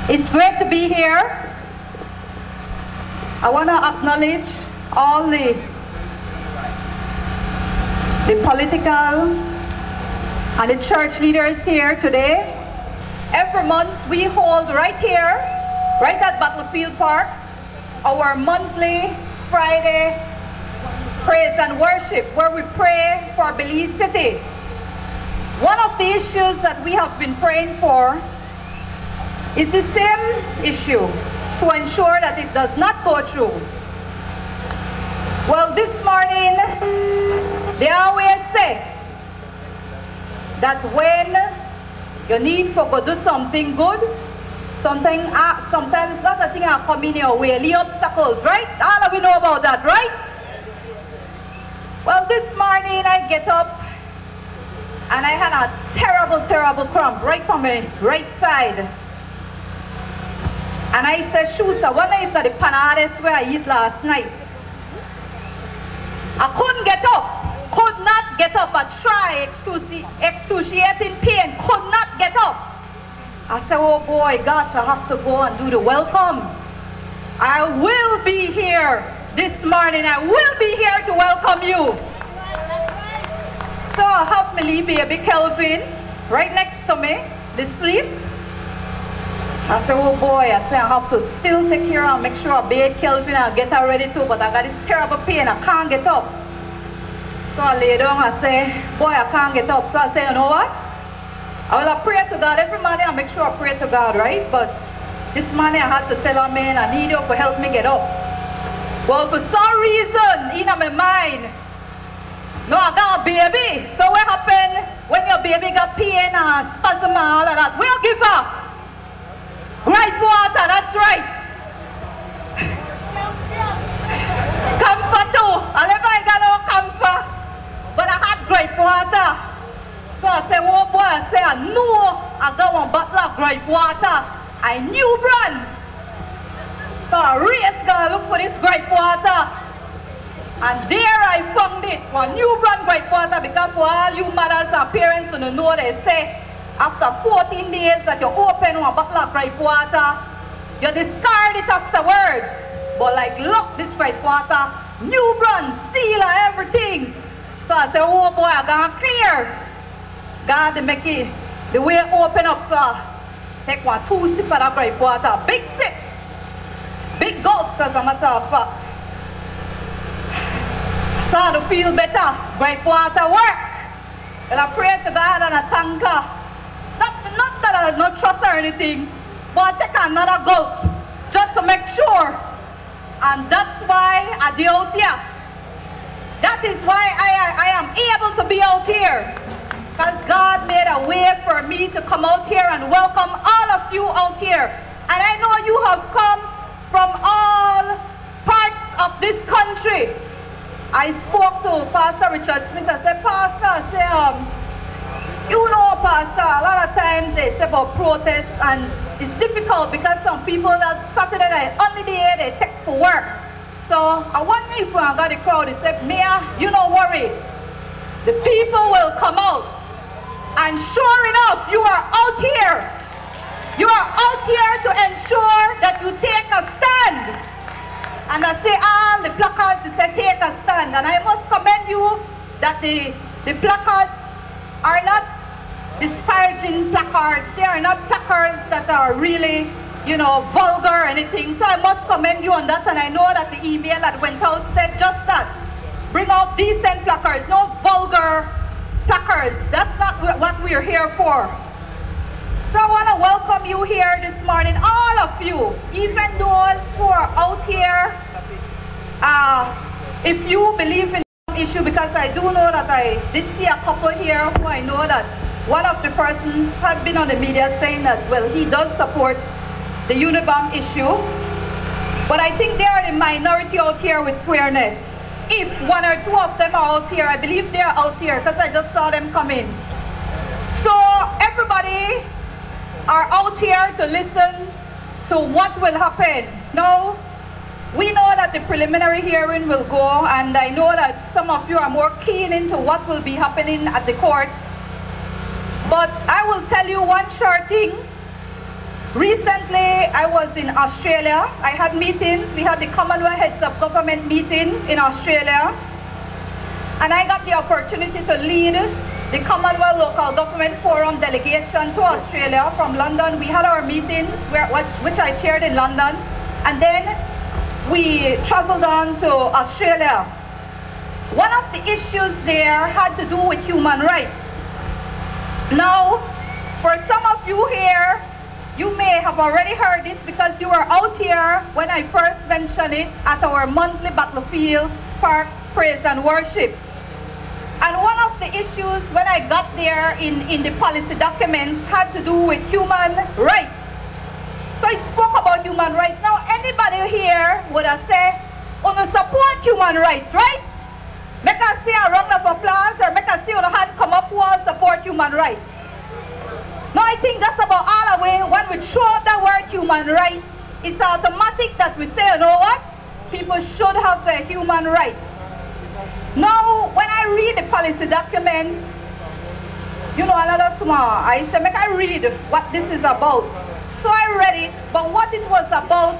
It's great to be here. I want to acknowledge all the political and the church leaders here today. Every month we hold right here, right at Battlefield Park, our monthly Friday praise and worship where we pray for Belize City. One of the issues that we have been praying for is the same issue, to ensure that it does not go through. Well, this morning, they always say that when you need to go do something good, sometimes not a thing will come in your way, the obstacles, right? All of you know about that, right? Well, this morning I get up and I had a terrible cramp right from my right side. And I said, shoot, I wonder if the panades where I eat last night. I couldn't get up, could not get up. I tried excruciating pain, could not get up. I said, oh boy, gosh, I have to go and do the welcome. I will be here this morning. I will be here to welcome you. So I have my little baby Kelvin right next to me, asleep. I said, oh boy, I said, I have to still take care and make sure I bathe Kelvin and get her ready too, but I got this terrible pain, I can't get up. So I lay down, I say, boy, I can't get up. So I say, you know what? I will pray to God every morning and make sure I pray to God, right? But this morning I had to tell her, man, I need you to help me get up. Well, for some reason, in my mind, no, I got a baby. So what happened when your baby got pain and spasm and all of that? What you give her? Right water, that's right. Camphor too. I never got no camphor, but I had grape water. So I said, oh boy, I know I got one bottle of grape water. I knew brand. So I raced to look for this grape water. And there I found it, one new brand grape water, because for all you mothers and parents who don't know, they say, after 14 days that you open one bottle of grape water, you discard it afterwards. But like, look, this grape water, new brand, seal and everything. So I said, oh boy, I got clear. God, they make it, the way it open up, so take 2 sips of that grape water, big sip, big gulps as a matter of fact. So to feel better, grape water work. And I pray to God and I thank God. Not that I don't trust or anything, but I take another gulp just to make sure. And that's why I do out here. That is why I am able to be out here. Because God made a way for me to come out here and welcome all of you out here. And I know you have come from all parts of this country. I spoke to Pastor Richard Smith. I said, Pastor, you know, Pastor, a lot of times they say about protests, and it's difficult because some people that Saturday night, only the day they take for work. So I wonder if we got the crowd, they said, Mayor, you don't worry. The people will come out. And sure enough, you are out here. You are out here to ensure that you take a stand. And I say all the placards, they say take a stand. And I must commend you that the placards are not disparaging placards. They are not placards that are really, you know, vulgar or anything. So I must commend you on that. And I know that the email that went out said just that. Bring out decent placards, no vulgar placards. That's not what we're here for. So I want to welcome you here this morning, all of you, even those who are out here. If you believe in issue, because I do know that I did see a couple here who I know that one of the persons had been on the media saying that, well, he does support the Unibomb issue. But I think they are the minority out here with queerness. If 1 or 2 of them are out here, I believe they are out here because I just saw them come in. So everybody are out here to listen to what will happen. Now, we know that the preliminary hearing will go, and I know that some of you are more keen into what will be happening at the court. But I will tell you one short thing. Recently, I was in Australia. I had meetings. We had the Commonwealth Heads of Government meeting in Australia. And I got the opportunity to lead the Commonwealth Local Government Forum delegation to Australia from London. We had our meeting, which I chaired in London. And then we traveled on to Australia. One of the issues there had to do with human rights. Now, for some of you here, you may have already heard this because you were out here when I first mentioned it at our monthly Battlefield Park Praise and Worship. And one of the issues when I got there in the policy documents had to do with human rights. So it spoke about human rights. Now anybody here would have said, "Wanna support human rights, right?" Make us see a round of applause, or make us see on the hand come up who all support human rights. Now I think just about all the way when we throw out the word human rights, it's automatic that we say, you know what? People should have their human rights. Now when I read the policy documents, you know, another small, I say, make I read what this is about. So I read it, but what it was about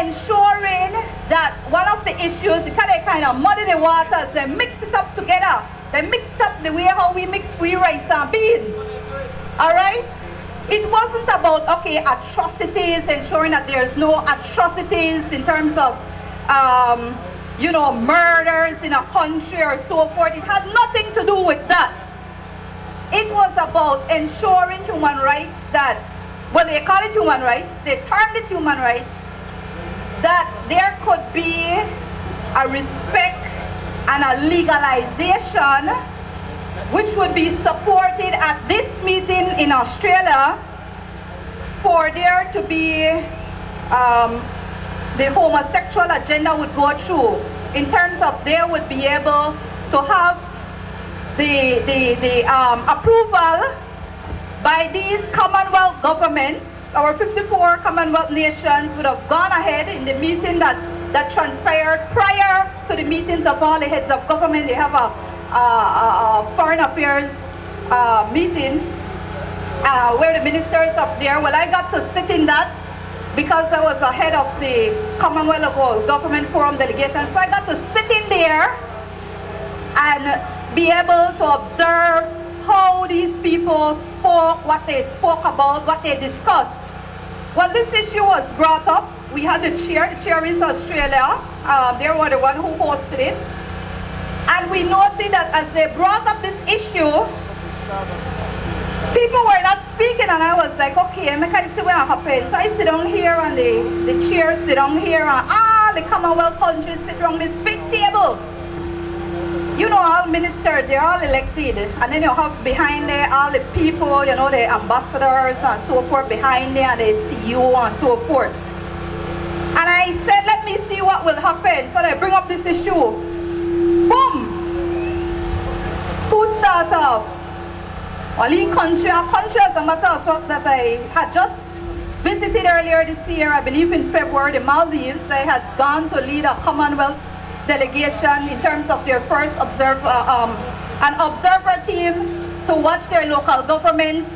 ensuring that one of the issues, because they kind of muddy the waters, they mix it up together. They mixed up the way how we mix free rice and beans. Alright? It wasn't about, okay, atrocities, ensuring that there's no atrocities in terms of, you know, murders in a country or so forth. It had nothing to do with that. It was about ensuring human rights that, well, they call it human rights, they termed it human rights, that there could be a respect and a legalization which would be supported at this meeting in Australia for there to be the homosexual agenda would go through, in terms of they would be able to have the approval by these Commonwealth governments. Our 54 Commonwealth nations would have gone ahead in the meeting that transpired prior to the meetings of all the heads of government. They have a foreign affairs meeting where the ministers up there, well, I got to sit in that because I was the head of the Commonwealth Local Government Forum delegation. So I got to sit in there and be able to observe how these people spoke, what they spoke about, what they discussed. Well, this issue was brought up. We had the chair is Australia. They were the one who hosted it. And we noted that as they brought up this issue, people were not speaking, and I was like, okay, I can see what happened. So I sit down here, and the chair sit down here, and all the Commonwealth countries sit around this big table. You know, all ministers, they're all elected, and then you have behind there all the people, you know, the ambassadors and so forth behind there, and the CEO and so forth. And I said, let me see what will happen. So they bring up this issue. Boom! Who starts off? Well, in country, as a matter of fact, that I had just visited earlier this year, I believe in February, the Maldives. They had gone to lead a Commonwealth delegation in terms of their first an observer team to watch their local governments,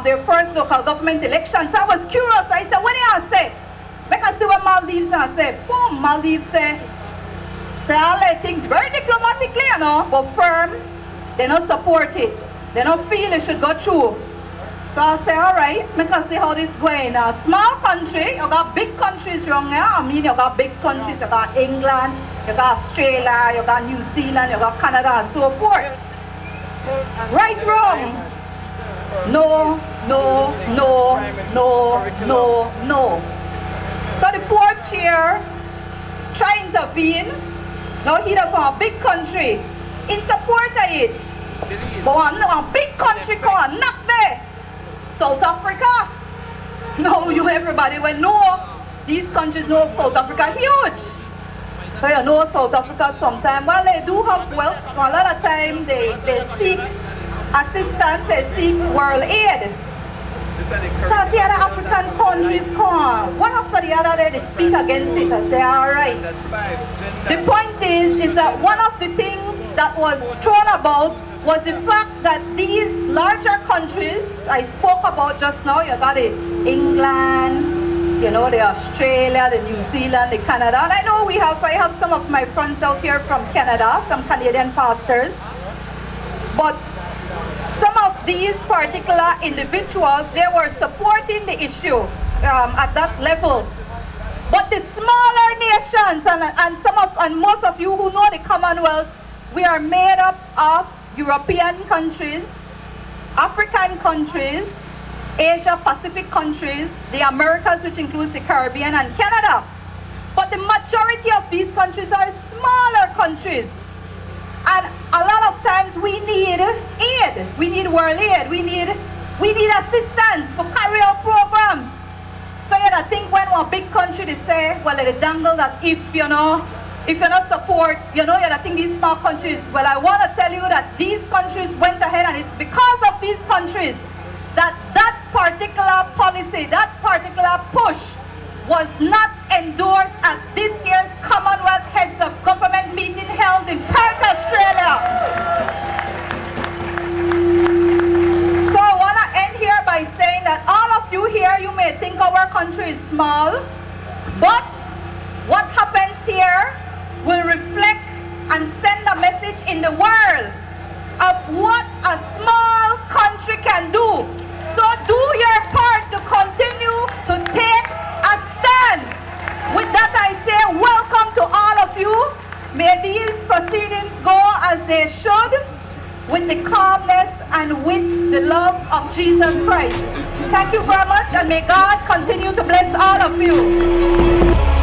their first local government election. So I was curious. I said, what do you say? Make us see what Maldives and say. Boom, Maldives say all their things very diplomatically, you know, but firm. They don't support it. They don't feel it should go through. So I say, all right, make us see how this is going. A small country, you got big countries around there. I mean, you got big countries. You got England, you got Australia, you got New Zealand, you got Canada, and so forth. Right, wrong? No, no, no, no, no, no. So the poor chair try to intervene. Now he from a big country in support of it. But a big country come and knock there. South Africa. No, you everybody will know. These countries know South Africa huge. So you know South Africa sometimes, well, they do have wealth. A lot of times they seek assistance, they seek world aid. So the other African countries come, one after the other, they speak against it and say, all right. The point is that one of the things that was thrown about was the fact that these larger countries I spoke about just now, you got the England, you know, the Australia, the New Zealand, the Canada, and I know I have some of my friends out here from Canada, some Canadian pastors, but some of these particular individuals, they were supporting the issue at that level. But the smaller nations, and most of you who know the Commonwealth, we are made up of European countries, African countries, Asia Pacific countries, the Americas, which includes the Caribbean and Canada. But the majority of these countries are smaller countries. And a lot of times we need aid. We need world aid. We need assistance for carry out programs. So you know, think when one big country they say, well, they dangle that if you're not support, you know, you think these small countries. Well, I want to tell you that these countries went ahead, and it's because of these countries that particular policy, that particular push was not endorsed at this year's Commonwealth Heads of Government meeting held in Perth, Australia. So I want to end here by saying that all of you here, you may think our country is small, but what happens here will reflect and send a message in the world of what a small country can do. So do your part to continue to take a stand. With that I say welcome to all of you. May these proceedings go as they should, with the calmness and with the love of Jesus Christ. Thank you very much, and may God continue to bless all of you.